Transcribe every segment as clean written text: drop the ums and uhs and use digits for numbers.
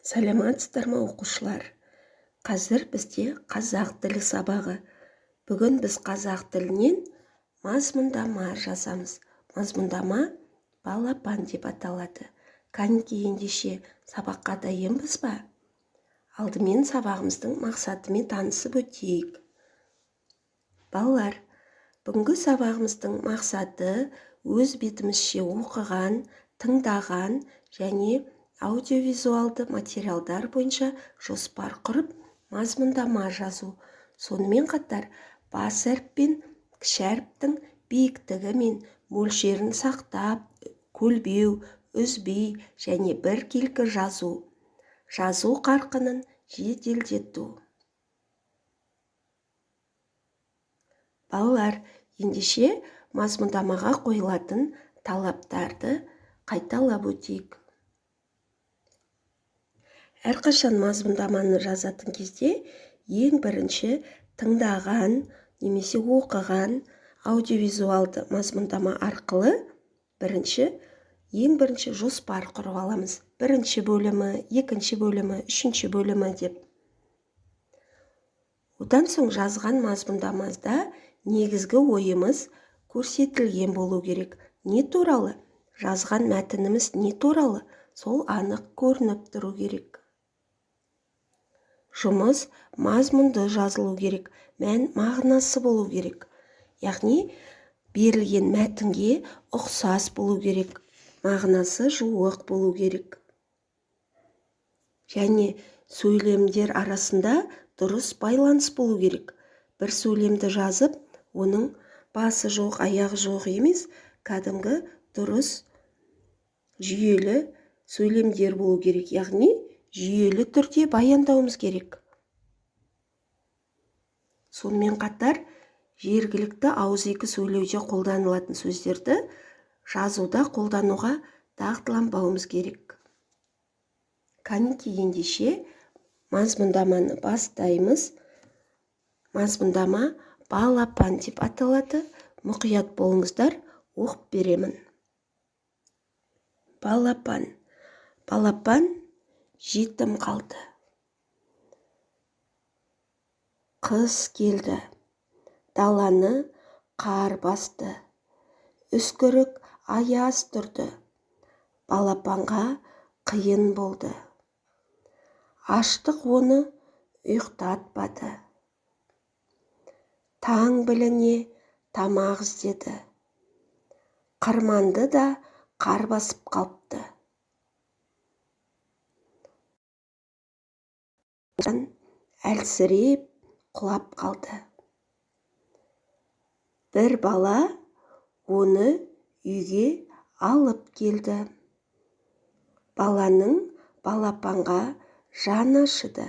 Сәлеметсіздер ме оқушылар? Қазір бізде қазақ тілі сабағы. Бүгін біз қазақ тілінен мазмұндама жазамыз. Мазмұндама балапан деп аталады. Кәнеки ендеше сабаққа дайынбыз ба? Алдымен сабағымыздың мақсатымен танысып өтейік. Балалар, бүгінгі сабағымыздың мақсаты өз бетімізше оқыған, тыңдаған және аудиовизуалды материалдар бойынша жоспар құрып, мазмұндама жазу. Сонымен қатар бас әріп пен кіші әріптің биіктігі мен мөлшерін сақтап, көлбеу, үзбей және біркелкі жазу. Жазу қарқынын жеделдету. Балалар, ендеше мазмұндамаға қойылатын талаптарды қайталап өтейік. Әрқашан мазмұндаманы жазатын кезде ең бірінші тыңдаған немесе оқыған аудиовизуалды мазмұндама арқылы ең бірінші жоспар құрып аламыз. Бірінші бөлімі, екінші бөлімі, үшінші бөлімі деп. Одан соң жазған мазмұндамазда негізгі ойымыз көрсетілген болу керек. Не туралы? Жазған мәтініміз не туралы? Сол анық көрініп тұру керек. Жұмыс мазмұнды жазылу керек, мән мағынасы болу керек. Яғни берілген мәтінге ұқсас болу керек, мағынасы жуық болу керек. Және сөйлемдер арасында дұрыс байланыс болу керек. Бір сөйлемді жазып, оның басы жоқ, аяғы жоқ емес, кәдімгі дұрыс жүйелі сөйлемдер болу керек. Яғни жүйелі түрде баяндауымыз керек. Сонымен қатар, жергілікті ауызекі сөйлеуде қолданылатын сөздерді жазуда қолдануға дағдыланбауымыз керек. Кәнеки ендеше мазмұндаманы бастаймыз. Мазмұндама балапан деп аталады. Мұқият болыңыздар, оқып беремін. Балапан. Балапан жетім қалды. Қыс келді. Даланы қар басты. Үскірік аяз тұрды. Балапанға қиын болды. Аштық оны ұйықтатпады. Таң біліне тамақ іздеді. Қырманды да қар басып қалыпты. Әлсіреп құлап қалды. Бір бала оны үйге алып келді. Баланың балапанға жаны ашыды.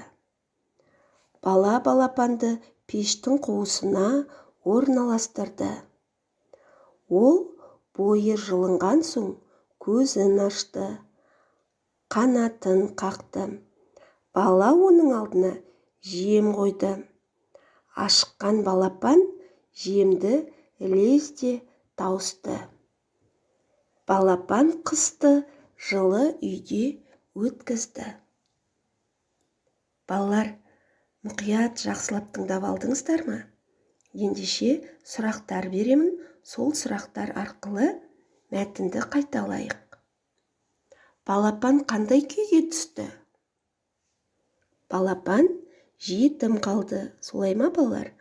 Бала балапанды пештің қуысына орналастырды. Ол бойы жылынған соң көзін ашты, қанатын қақты. Бала оның алдына жем қойды. Ашыққан балапан жемді лезде тауысты. Балапан қысты жылы үйде өткізді. Балалар, мұқият жақсылап тыңдап алдыңыздар ма? Ендеше сұрақтар беремін, сол сұрақтар арқылы мәтінді қайталайық. Балапан қандай күйге түсті? Балапан жетім қалды. Солай ма, балалар?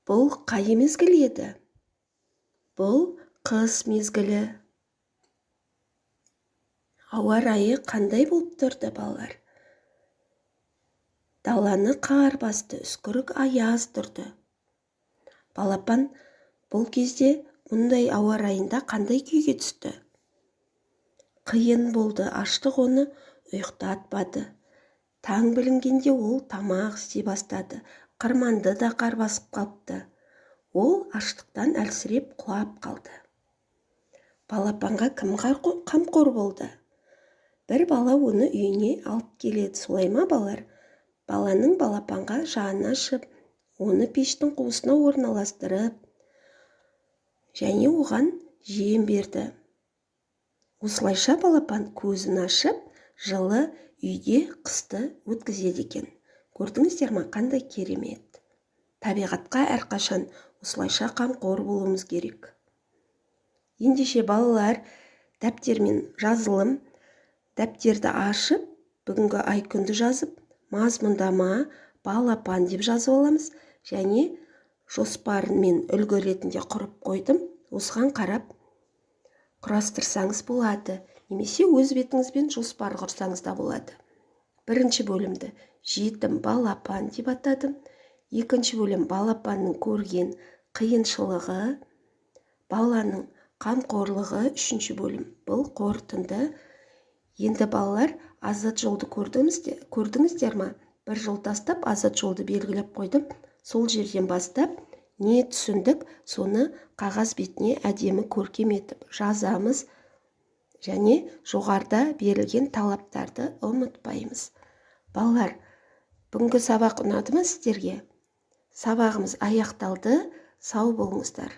Бұл қай мезгіл еді? Бұл қыс мезгілі. Ауа райы қандай болып тұрды, балалар? Даланы қар басты, үскірік аяз тұрды. Балапан бұл кезде мұндай ауа райында қандай күйге түсті? Қиын болды, аштық оны ұйықтатпады. Таң білінгенде ол тамақ іздей бастады. Қырманды да қар басып қалыпты. Ол аштықтан әлсіреп құлап қалды. Балапанға кім қамқор болды? Бір бала оны үйіне алып келеді. Солай ма, балалар? Баланың балапанға жаны ашып, оны пештің қуысына орналастырып, және оған жем берді. Осылайша балапан көзін ашып, жылы үйде қысты өткізеді екен. Көрдіңіздер ме, қандай керемет. Табиғатқа әрқашан осылайша қамқор болуымыз керек. Ендеше балалар, дәптер мен жазылым, дәптерді ашып, бүгінгі ай күнді жазып, мазмұндама балапан деп жазып аламыз, және жоспарын мен үлгі ретінде құрып қойдым. Осыған қарап құрастырсаңыз болады, немесе өз бетіңізбен жоспар құрсаңыз да болады. Бірінші бөлімді жетім балапан деп атадым. Екінші бөлім балапанның көрген қиыншылығы, баланың қамқорлығы. Үшінші бөлім бұл қорытынды. Енді балалар, азат жолды көрдіңіздер ма? Бір жол тастап, азат жолды белгілеп қойдым. Сол жерден бастап не түсіндік, соны қағаз бетіне әдемі көркем етіп жазамыз, және жоғарыда берілген талаптарды ұмытпаймыз. Балалар, бүгінгі сабақ ұнады ма сіздерге? Сабағымыз аяқталды. Сау болыңыздар.